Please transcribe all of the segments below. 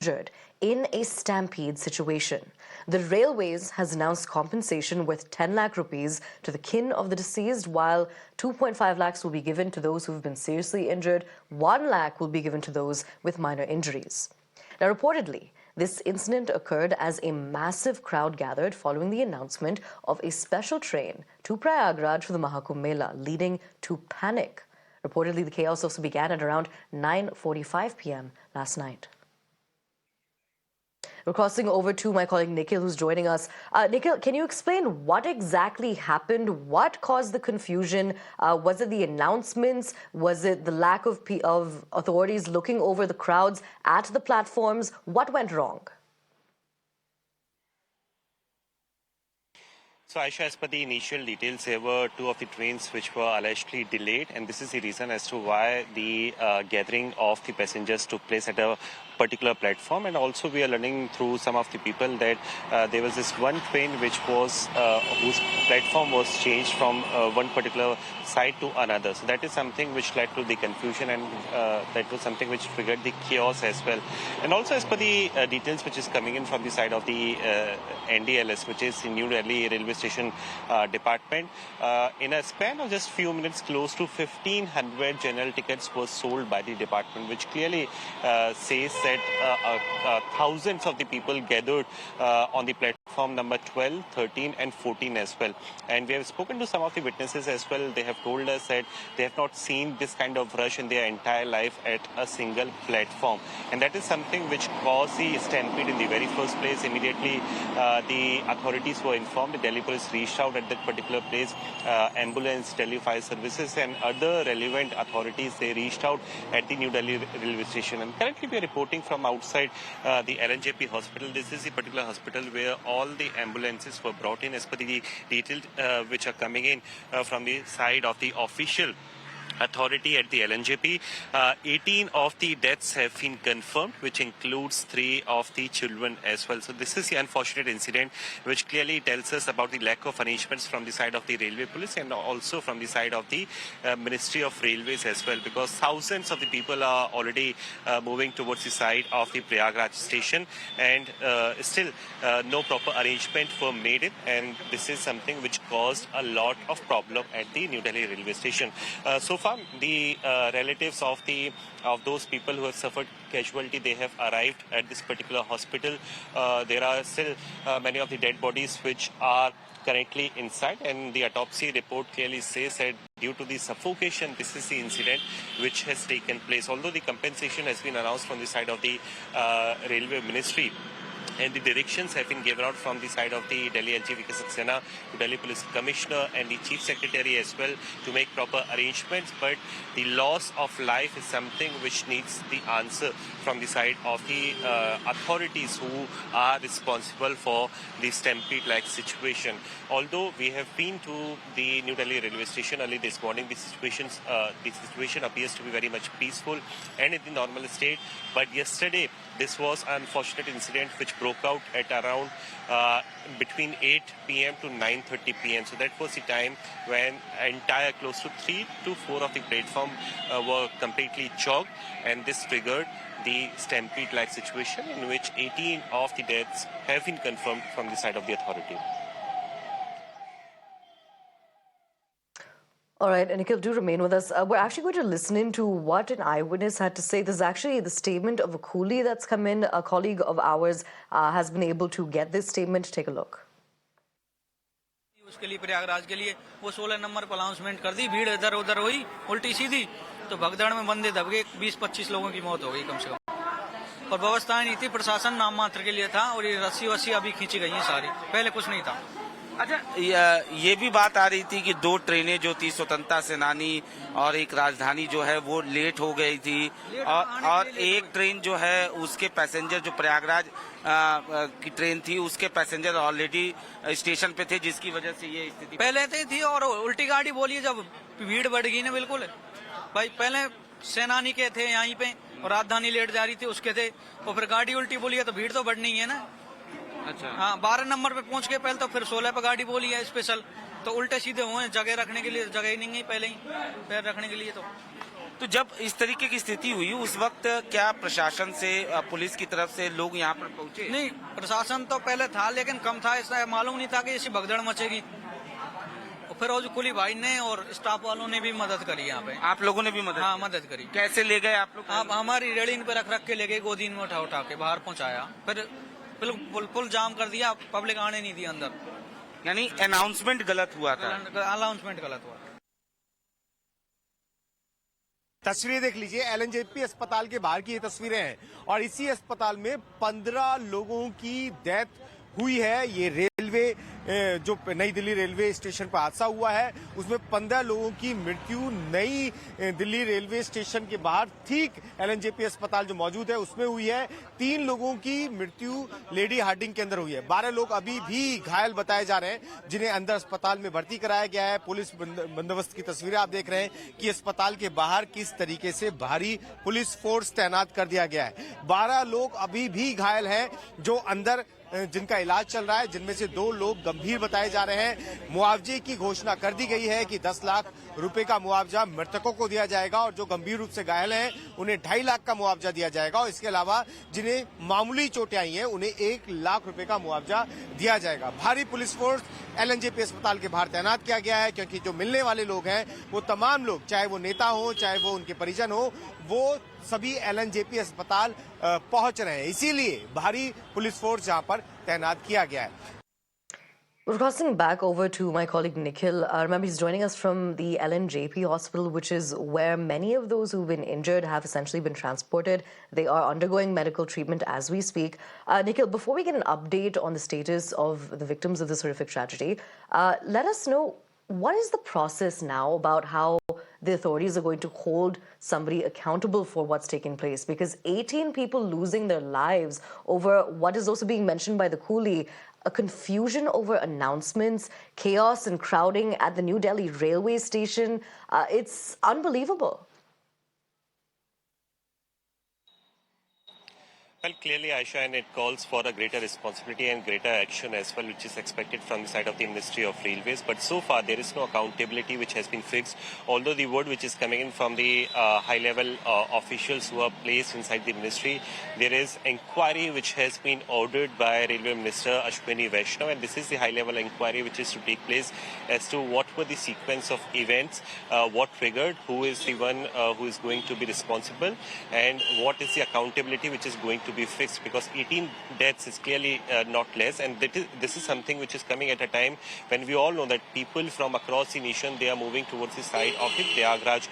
injured in a stampede situation. The Railways has announced compensation worth 10 lakh rupees to the kin of the deceased, while 2.5 lakhs will be given to those who have been seriously injured. 1 lakh will be given to those with minor injuries. Now, reportedly, this incident occurred as a massive crowd gathered following the announcement of a special train to Prayagraj for the Mahakumbh Mela, leading to panic. Reportedly, the chaos also began at around 9:45 p.m. last night. We're crossing over to my colleague Nikhil, who's joining us. Nikhil, can you explain what exactly happened? What caused the confusion? Was it the announcements? Was it the lack of authorities looking over the crowds at the platforms? What went wrong? So, Aisha, as per the initial details, there were two of the trains which were allegedly delayed, and this is the reason as to why the gathering of the passengers took place at a particular platform. And also, we are learning through some of the people that there was this one train which was whose platform was changed from one particular side to another. So that is something which led to the confusion, and that was something which triggered the chaos as well. And also, as per the details which is coming in from the side of the NDLS, which is the New Delhi Railway Station Department, in a span of just few minutes, close to 1,500 general tickets were sold by the department, which clearly says that thousands of the people gathered on the platform number 12, 13 and 14 as well. And we have spoken to some of the witnesses as well. They have told us that they have not seen this kind of rush in their entire life at a single platform. And that is something which caused the stampede in the very first place. Immediately, the authorities were informed. The Delhi police reached out at that particular place. Ambulance, Delhi fire services and other relevant authorities, they reached out at the New Delhi railway station. And currently we are reporting from outside the LNJP hospital. This is the particular hospital where all the ambulances were brought in as per the details which are coming in from the side of the official authority at the LNJP. 18 of the deaths have been confirmed, which includes 3 of the children as well. So this is the unfortunate incident which clearly tells us about the lack of arrangements from the side of the railway police and also from the side of the Ministry of Railways as well, because thousands of the people are already moving towards the side of the Prayagraj station, and still no proper arrangement were made, and this is something which caused a lot of problem at the New Delhi railway station. So far, the relatives of those people who have suffered casualty, they have arrived at this particular hospital. There are still many of the dead bodies which are currently inside, and the autopsy report clearly says that due to the suffocation, this is the incident which has taken place. Although the compensation has been announced from the side of the Railway Ministry, and the directions have been given out from the side of the Delhi LGV Saxena to Delhi Police Commissioner and the Chief Secretary as well to make proper arrangements. But the loss of life is something which needs the answer from the side of the authorities who are responsible for the stampede-like situation. Although we have been to the New Delhi railway station early this morning, the situation appears to be very much peaceful and in the normal state. But yesterday, this was an unfortunate incident which broke out at around between 8 p.m. to 9:30 p.m. So that was the time when entire close to 3 to 4 of the platform were completely choked, and this triggered the stampede-like situation in which 18 of the deaths have been confirmed from the side of the authority. All right, and Nikhil, do remain with us. We're actually going to listen into what an eyewitness had to say. This is actually the statement of a coolie that's come in. A colleague of ours has been able to get this statement. Take a look. उसके लिए प्रयागराज के लिए वो 16 number पर announcement कर दी, भीड़ इधर उधर हुई उल्टी सीधी, तो भगदड़ में बंदे दब गए, 20-25 लोगों की मौत हो गई कम से कम, और व्यवस्थाएं नहीं थी, प्रशासन नाम मात्र के लिए था, और ये रस्सी वस्सी अभी खींची गई हैं सारी, पहले कुछ नहीं था। अच्छा, ये भी बात आ रही थी कि 2 ट्रेनें जो थी स्वतंत्रता सेनानी और एक राजधानी जो है वो लेट हो गई थी, और एक ट्रेन जो है उसके पैसेंजर जो प्रयागराज की ट्रेन थी उसके पैसेंजर ऑलरेडी स्टेशन पे थे, जिसकी वजह से ये स्थिति पहले से थी। और उल्टी गाड़ी बोलिए, जब भीड़ बढ़ गई ना, बिल्कुल भाई, पहले सेनानी के थे यहीं पे और राजधानी लेट जा रही थी उसके थे, और फिर गाड़ी उल्टी बोली है तो भीड़ तो बढ़नी है ना। अच्छा, हाँ, 12 नंबर पे पहुंच के पहले, तो फिर 16 पे गाड़ी बोली है स्पेशल, तो उल्टे सीधे हुए, जगह रखने के लिए जगह ही नहीं है, पहले ही पैर रखने के लिए। तो तो जब इस तरीके की स्थिति हुई उस वक्त क्या प्रशासन से पुलिस की तरफ से लोग यहाँ पर पहुंचे? नहीं, प्रशासन तो पहले था लेकिन कम था, इसलिए मालूम नहीं था कि ऐसी भगदड़ मचेगी। और फिर वो जो कुली भाई ने और स्टाफ वालों ने भी मदद करी यहाँ पे। आप लोगों ने भी मदद? हाँ, मदद करी। कैसे ले गए आप लोग? आप हमारी रेड़ी इन पे रख के ले गए, गोदी में उठा उठा के बाहर पहुंचाया, फिर पुल जाम कर दिया, पब्लिक आने नहीं दी अंदर। यानी अनाउंसमेंट गलत हुआ था? अनाउंसमेंट गलत हुआ। तस्वीरें देख लीजिए, एलएनजेपी अस्पताल के बाहर की ये तस्वीरें हैं और इसी अस्पताल में 15 लोगों की डेथ हुई है। ये रेलवे जो नई दिल्ली रेलवे स्टेशन पर हादसा हुआ है उसमें 15 लोगों की मृत्यु नई दिल्ली रेलवे स्टेशन के बाहर ठीक एलएनजेपी अस्पताल जो मौजूद है उसमें हुई है। 3 लोगों की मृत्यु लेडी हार्डिंग के अंदर हुई है। 12 लोग अभी भी घायल बताए जा रहे हैं जिन्हें अंदर अस्पताल में भर्ती कराया गया है। पुलिस बंदोबस्त की तस्वीरें आप देख रहे हैं कि अस्पताल के बाहर किस तरीके से भारी पुलिस फोर्स तैनात कर दिया गया है। 12 लोग अभी भी घायल हैं जो अंदर जिनका इलाज चल रहा है, जिनमें से 2 लोग गंभीर बताए जा रहे हैं। मुआवजे की घोषणा कर दी गई है कि 10 लाख रुपए का मुआवजा मृतकों को दिया जाएगा और जो गंभीर रूप से घायल हैं उन्हें 2.5 लाख का मुआवजा दिया जाएगा और इसके अलावा जिन्हें मामूली चोटें आई हैं उन्हें 1 लाख रुपए का मुआवजा दिया जाएगा। भारी पुलिस फोर्स एलएनजेपी अस्पताल के बाहर तैनात किया गया है क्योंकि जो मिलने वाले लोग हैं वो तमाम लोग, चाहे वो नेता हो चाहे वो उनके परिजन हो, वो सभी एलएनजेपी अस्पताल पहुंच रहे हैं, इसीलिए भारी पुलिस फोर्स यहां पर तैनात किया गया है। Crossing back over to my colleague Nikhil, remember he's joining us from the LNJP hospital, which is where many of those who've been injured have essentially been transported. They are undergoing medical treatment as we speak. Nikhil, before we get an update on the status of the victims of this horrific tragedy, let us know what is the process now about how the authorities are going to hold somebody accountable for what's taken place, because 18 people losing their lives over what is also being mentioned by the coolie, a confusion over announcements, chaos and crowding at the New Delhi railway station. It's unbelievable. Well, clearly, Aisha, and it calls for a greater responsibility and greater action as well, which is expected from the side of the Ministry of Railways. But so far, there is no accountability which has been fixed. Although the word which is coming in from the high-level officials who are placed inside the ministry, there is inquiry which has been ordered by Railway Minister Ashwini Vaishnav, and this is the high-level inquiry which is to take place as to what were the sequence of events, what triggered, who is the one who is going to be responsible, and what is the accountability which is going to be fixed, because 18 deaths is clearly not less, and this is something which is coming at a time when we all know that people from across the nation, they are moving towards the side of the Prayagraj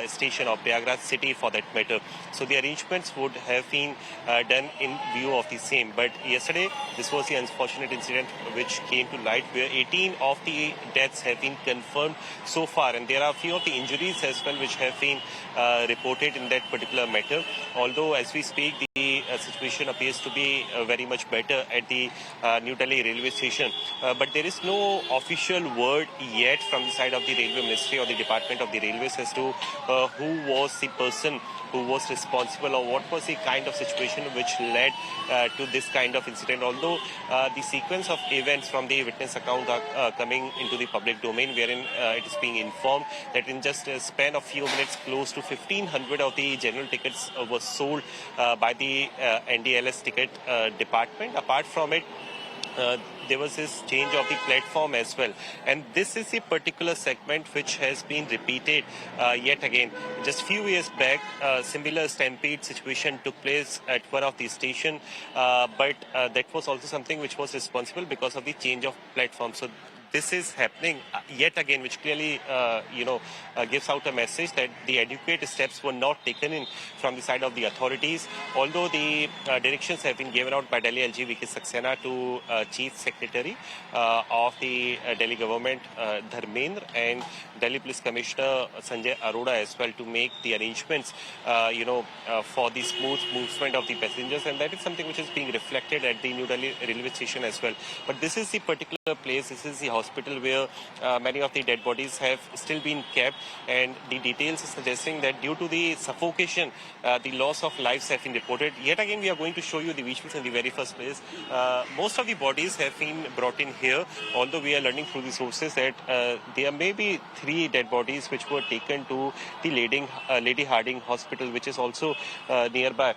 station or Prayagraj city for that matter. So the arrangements would have been done in view of the same. But yesterday, this was the unfortunate incident which came to light where 18 of the deaths have been confirmed so far, and there are a few of the injuries as well which have been reported in that particular matter. Although as we speak, the situation appears to be very much better at the New Delhi railway station, but there is no official word yet from the side of the Railway Ministry or the Department of the Railways as to who was the person who was responsible or what was the kind of situation which led to this kind of incident. Although the sequence of events from the witness account are coming into the public domain, wherein it is being informed that in just a span of few minutes, close to 1,500 of the general tickets were sold by the NDLS ticket department. Apart from it, there was this change of the platform as well, and this is a particular segment which has been repeated yet again. Just few years back, similar stampede situation took place at one of the station, but that was also something which was responsible because of the change of platform. So this is happening yet again, which clearly, gives out a message that the adequate steps were not taken in from the side of the authorities. Although the directions have been given out by Delhi LG V.K. Saxena to Chief Secretary of the Delhi government, Dharmendra, and Delhi Police Commissioner Sanjay Arora as well, to make the arrangements, for the smooth movement of the passengers, and that is something which is being reflected at the New Delhi railway station as well. But this is the particular place, this is the hospital where many of the dead bodies have still been kept, and the details are suggesting that due to the suffocation, the loss of lives have been reported. Yet again, we are going to show you the visuals in the very first place. Most of the bodies have been brought in here, although we are learning through the sources that there may be 3 dead bodies which were taken to the Lady Harding Hospital, which is also nearby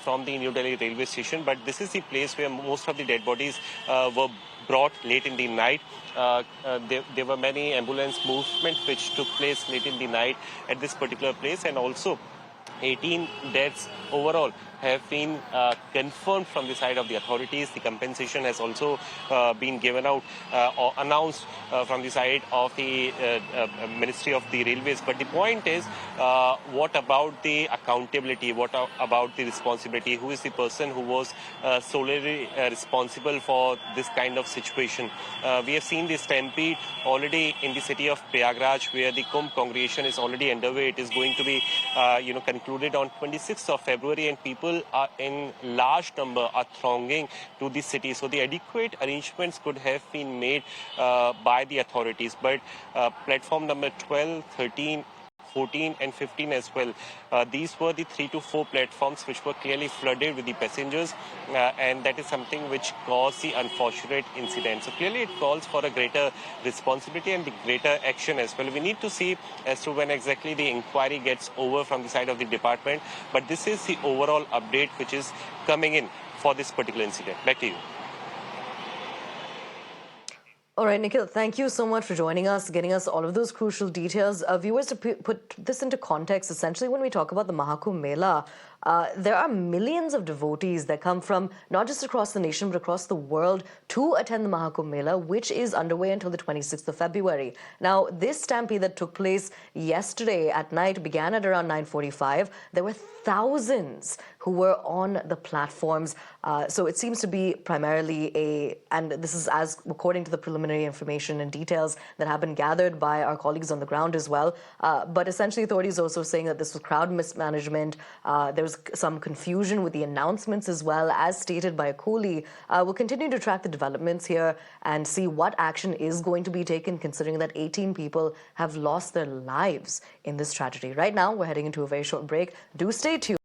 from the New Delhi railway station. But this is the place where most of the dead bodies were brought late in the night. There were many ambulance movements which took place late in the night at this particular place, and also 18 deaths overall have been confirmed from the side of the authorities. The compensation has also been given out or announced from the side of the Ministry of the Railways. But the point is, what about the accountability? What about the responsibility? Who is the person who was solely responsible for this kind of situation? We have seen the stampede already in the city of Prayagraj, where the Kumbh congregation is already underway. It is going to be, concluded on 26th of February, and people are in large number are thronging to the city. So the adequate arrangements could have been made by the authorities. But platform number 12, 13, 14 and 15 as well. These were the 3 to 4 platforms which were clearly flooded with the passengers, and that is something which caused the unfortunate incident. So clearly it calls for a greater responsibility and the greater action as well. We need to see as to when exactly the inquiry gets over from the side of the department, but this is the overall update which is coming in for this particular incident. Back to you. All right, Nikhil, thank you so much for joining us, getting us all of those crucial details. Viewers, to put this into context, essentially when we talk about the Mahakumbh Mela, there are millions of devotees that come from not just across the nation, but across the world to attend the Mahakumbh Mela, which is underway until the 26th of February. Now, this stampede that took place yesterday at night began at around 9:45. There were thousands who were on the platforms. So it seems to be primarily and this is as according to the preliminary information and details that have been gathered by our colleagues on the ground as well. But essentially, authorities also saying that this was crowd mismanagement. There was some confusion with the announcements as well, as stated by a coolie. We'll continue to track the developments here and see what action is going to be taken, considering that 18 people have lost their lives in this tragedy. Right now, we're heading into a very short break. Do stay tuned.